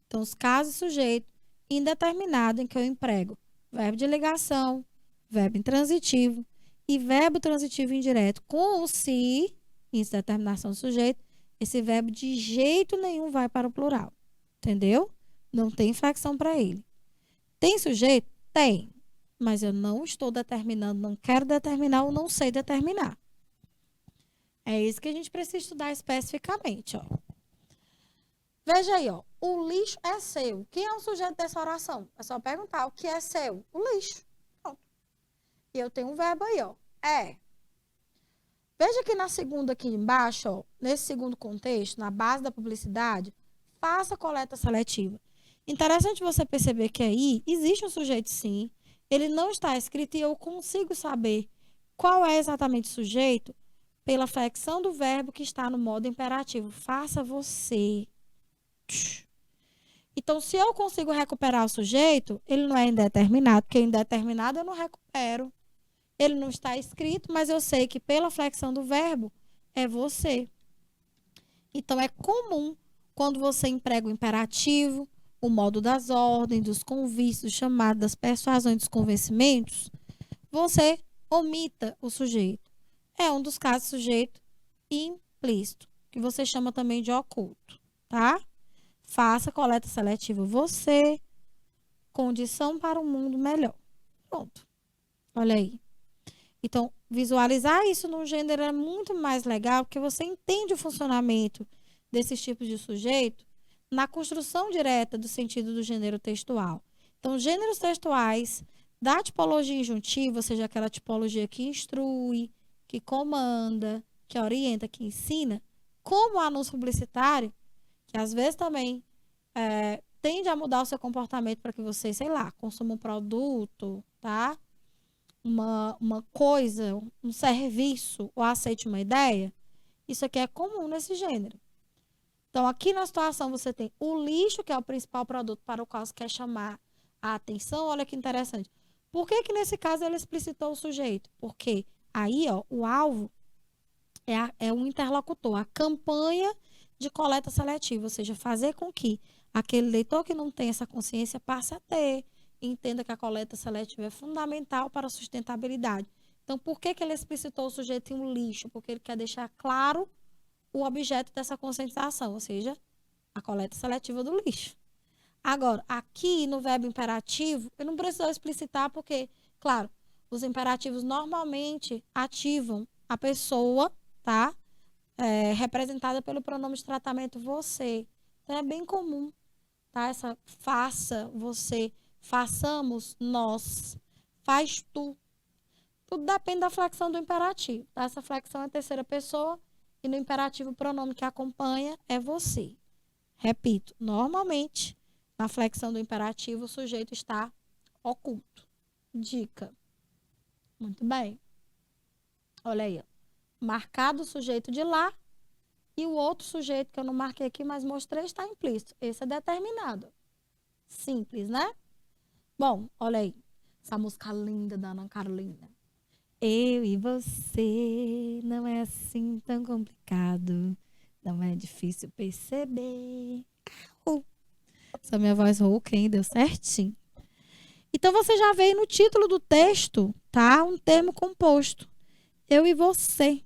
Então, os casos sujeito indeterminado em que eu emprego verbo de ligação, verbo intransitivo e verbo transitivo indireto com o se, índice de determinação do sujeito, esse verbo de jeito nenhum vai para o plural. Entendeu? Não tem flexão para ele. Tem sujeito? Tem. Mas eu não estou determinando, não quero determinar ou não sei determinar. É isso que a gente precisa estudar especificamente, ó. Veja aí, ó. O lixo é seu. Quem é o sujeito dessa oração? É só perguntar o que é seu. O lixo. Pronto. E eu tenho um verbo aí, ó. É. Veja que na segunda aqui embaixo, ó, nesse segundo contexto, na base da publicidade, faça coleta seletiva. Interessante você perceber que aí existe um sujeito sim, ele não está escrito e eu consigo saber qual é exatamente o sujeito pela flexão do verbo que está no modo imperativo. Faça você. Então, se eu consigo recuperar o sujeito, ele não é indeterminado, porque indeterminado eu não recupero. Ele não está escrito, mas eu sei que pela flexão do verbo é você. Então, é comum quando você emprega o imperativo, o modo das ordens, dos convites, dos chamados, das persuasões, dos convencimentos, você omita o sujeito. É um dos casos sujeito implícito, que você chama também de oculto, tá? Faça coleta seletiva você, condição para um mundo melhor. Pronto. Olha aí. Então, visualizar isso num gênero é muito mais legal, porque você entende o funcionamento desses tipos de sujeito na construção direta do sentido do gênero textual. Então, gêneros textuais da tipologia injuntiva, ou seja, aquela tipologia que instrui, que comanda, que orienta, que ensina, como o anúncio publicitário, que às vezes também tende a mudar o seu comportamento para que você, sei lá, consuma um produto, tá? Uma coisa, um serviço, ou aceite uma ideia, isso aqui é comum nesse gênero. Então, aqui na situação, você tem o lixo, que é o principal produto para o qual você quer chamar a atenção. Olha que interessante. Por que que nesse caso ele explicitou o sujeito? Porque aí, ó, o alvo é um interlocutor, a campanha de coleta seletiva, ou seja, fazer com que aquele leitor que não tem essa consciência passe a ter, entenda que a coleta seletiva é fundamental para a sustentabilidade. Então, por que que ele explicitou o sujeito em um lixo? Porque ele quer deixar claro o objeto dessa conscientização, ou seja, a coleta seletiva do lixo. Agora, aqui no verbo imperativo, eu não preciso explicitar porque, claro, os imperativos normalmente ativam a pessoa, tá? Representada pelo pronome de tratamento você. Então, é bem comum, tá? Essa faça, você, façamos, nós, faz tu. Tudo depende da flexão do imperativo, tá? Essa flexão é a terceira pessoa e no imperativo o pronome que acompanha é você. Repito, normalmente, na flexão do imperativo, o sujeito está oculto. Dica. Muito bem. Olha aí, ó. Marcado o sujeito de lá e o outro sujeito que eu não marquei aqui, mas mostrei, está implícito. Esse é determinado. Simples, né? Bom, olha aí. Essa música linda da Ana Carolina. Eu e você, não é assim tão complicado. Não é difícil perceber. Essa minha voz rouca, hein? Deu certinho. Então, você já veio no título do texto, tá? Um termo composto. Eu e você.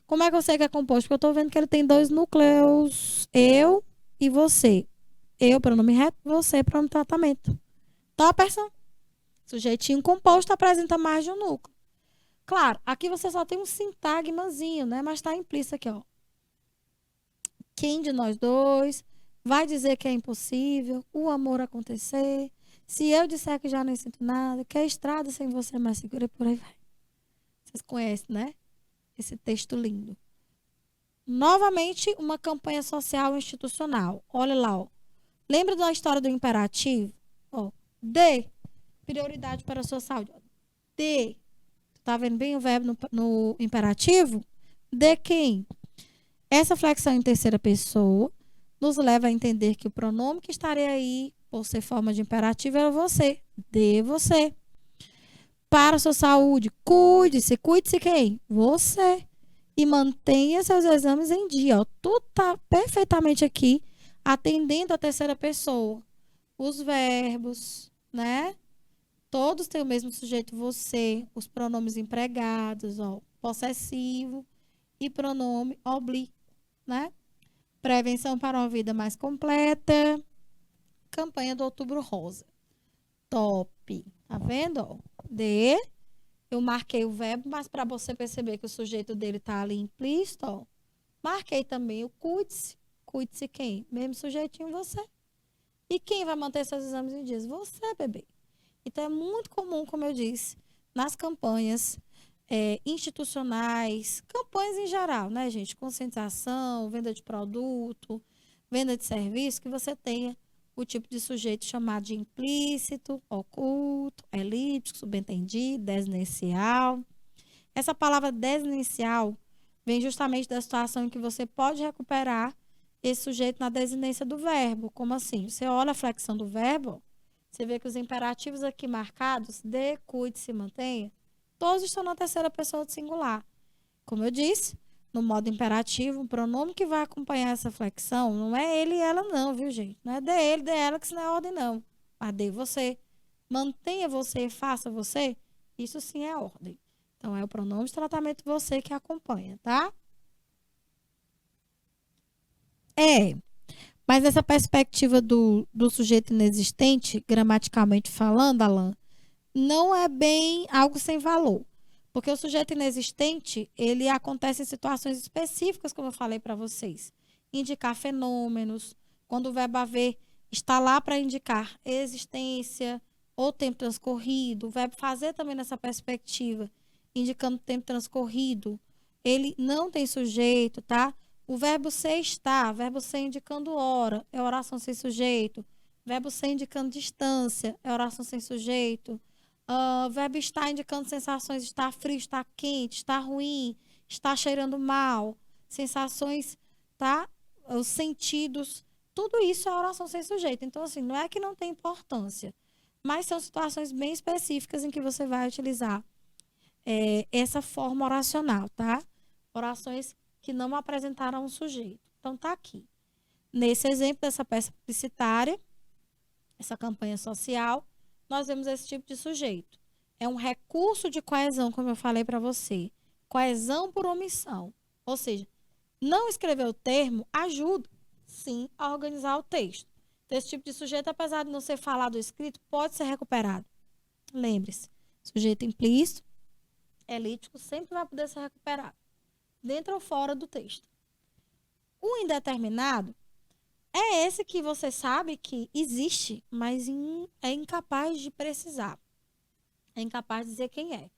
Como é que eu sei que é composto? Porque eu tô vendo que ele tem dois núcleos. Eu e você. Eu, pronome reto, você, pronome tratamento. Topperson. Sujeitinho composto apresenta mais de um núcleo. Claro, aqui você só tem um sintagmazinho, né? Mas tá implícito aqui, ó. Quem de nós dois vai dizer que é impossível o amor acontecer? Se eu disser que já nem sinto nada, que a estrada sem você é mais segura, e por aí vai. Vocês conhecem, né? Esse texto lindo. Novamente, uma campanha social institucional. Olha lá, ó. Lembra da história do imperativo? Ó, dê prioridade para a sua saúde. Dê. Tá vendo bem o verbo no imperativo? De quem? Essa flexão em terceira pessoa nos leva a entender que o pronome que estaria aí, por ser forma de imperativo, era você. De você. Para a sua saúde, cuide-se. Cuide-se quem? Você. E mantenha seus exames em dia. Ó. Tudo está perfeitamente aqui, atendendo a terceira pessoa. Os verbos, né? Todos têm o mesmo sujeito você, os pronomes empregados, ó, possessivo e pronome oblíquo, né? Prevenção para uma vida mais completa. Campanha do Outubro Rosa. Top. Tá vendo? Ó? De. Eu marquei o verbo, mas para você perceber que o sujeito dele tá ali implícito, ó. Marquei também o cuide-se. Cuide-se quem? Mesmo sujeitinho você. E quem vai manter seus exames em dias? Você, bebê. Então, é muito comum, como eu disse, nas campanhas institucionais, campanhas em geral, né, gente? Conscientização, venda de produto, venda de serviço, que você tenha o tipo de sujeito chamado de implícito, oculto, elíptico, subentendido, desinicial. Essa palavra desinicial vem justamente da situação em que você pode recuperar esse sujeito na desinência do verbo. Como assim? Você olha a flexão do verbo, você vê que os imperativos aqui marcados, de, cuide, se mantenha, todos estão na terceira pessoa do singular. Como eu disse, no modo imperativo, o pronome que vai acompanhar essa flexão não é ele e ela não, viu, gente? Não é de ele, de ela, que isso não é ordem, não. Mas de você. Mantenha você, faça você, isso sim é ordem. Então, é o pronome de tratamento você que acompanha, tá? Mas essa perspectiva do sujeito inexistente, gramaticalmente falando, Alan, não é bem algo sem valor. Porque o sujeito inexistente, ele acontece em situações específicas, como eu falei para vocês. Indicar fenômenos, quando o verbo haver está lá para indicar existência ou tempo transcorrido. O verbo fazer também nessa perspectiva, indicando tempo transcorrido. Ele não tem sujeito, tá? O verbo ser está, verbo ser indicando hora, é oração sem sujeito. Verbo ser indicando distância, é oração sem sujeito. Verbo estar indicando sensações, está frio, está quente, está ruim, está cheirando mal. Sensações, tá? Os sentidos, tudo isso é oração sem sujeito. Então, assim, não é que não tem importância, mas são situações bem específicas em que você vai utilizar essa forma oracional, tá? Orações que não apresentaram um sujeito. Então, tá aqui. Nesse exemplo dessa peça publicitária, essa campanha social, nós vemos esse tipo de sujeito. É um recurso de coesão, como eu falei para você. Coesão por omissão. Ou seja, não escrever o termo ajuda, sim, a organizar o texto. Então, esse tipo de sujeito, apesar de não ser falado ou escrito, pode ser recuperado. Lembre-se, sujeito implícito, elíptico, sempre vai poder ser recuperado, dentro ou fora do texto. O indeterminado é esse que você sabe que existe, mas é incapaz de precisar. É incapaz de dizer quem é.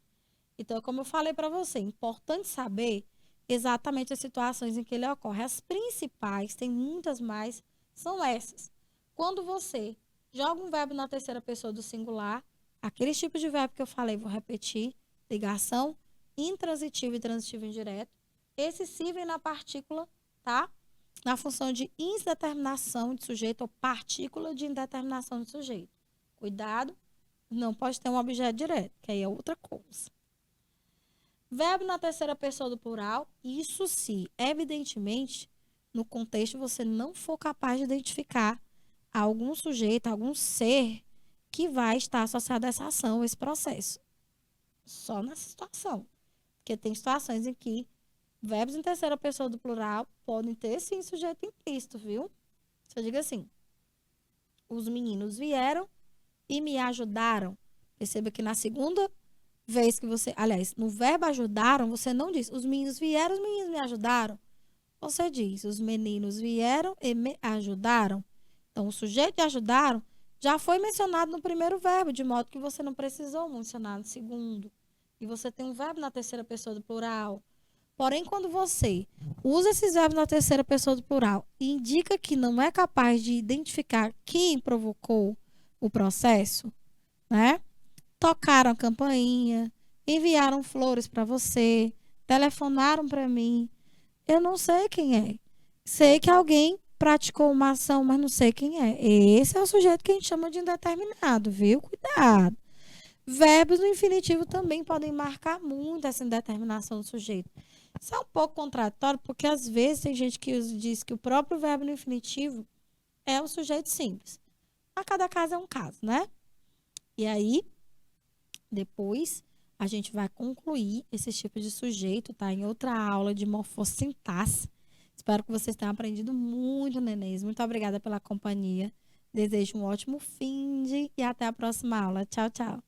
Então, como eu falei para você, é importante saber exatamente as situações em que ele ocorre. As principais, tem muitas mais, são essas. Quando você joga um verbo na terceira pessoa do singular, aqueles tipos de verbo que eu falei, vou repetir, ligação, intransitivo e transitivo indireto. Esse se vem na partícula, tá? Na função de indeterminação de sujeito ou partícula de indeterminação de sujeito. Cuidado, não pode ter um objeto direto, que aí é outra coisa. Verbo na terceira pessoa do plural, isso se, evidentemente, no contexto você não for capaz de identificar algum sujeito, algum ser que vai estar associado a essa ação, a esse processo. Só nessa situação. Porque tem situações em que verbos em terceira pessoa do plural podem ter, sim, sujeito implícito, viu? Se eu digo assim, os meninos vieram e me ajudaram. Perceba que na segunda vez que você... Aliás, no verbo ajudaram, você não diz, os meninos vieram, os meninos me ajudaram. Você diz, os meninos vieram e me ajudaram. Então, o sujeito de ajudaram já foi mencionado no primeiro verbo, de modo que você não precisou mencionar no segundo. E você tem um verbo na terceira pessoa do plural. Porém, quando você usa esses verbos na terceira pessoa do plural e indica que não é capaz de identificar quem provocou o processo, né? Tocaram a campainha, enviaram flores para você, telefonaram para mim. Eu não sei quem é. Sei que alguém praticou uma ação, mas não sei quem é. Esse é o sujeito que a gente chama de indeterminado, viu? Cuidado. Verbos no infinitivo também podem marcar muito essa indeterminação do sujeito. Isso é um pouco contraditório, porque às vezes tem gente que diz que o próprio verbo no infinitivo é um sujeito simples. A cada caso é um caso, né? E aí, depois, a gente vai concluir esses tipos de sujeito, tá? Em outra aula de morfossintaxe. Espero que vocês tenham aprendido muito, nenéns. Muito obrigada pela companhia. Desejo um ótimo fim de e até a próxima aula. Tchau, tchau.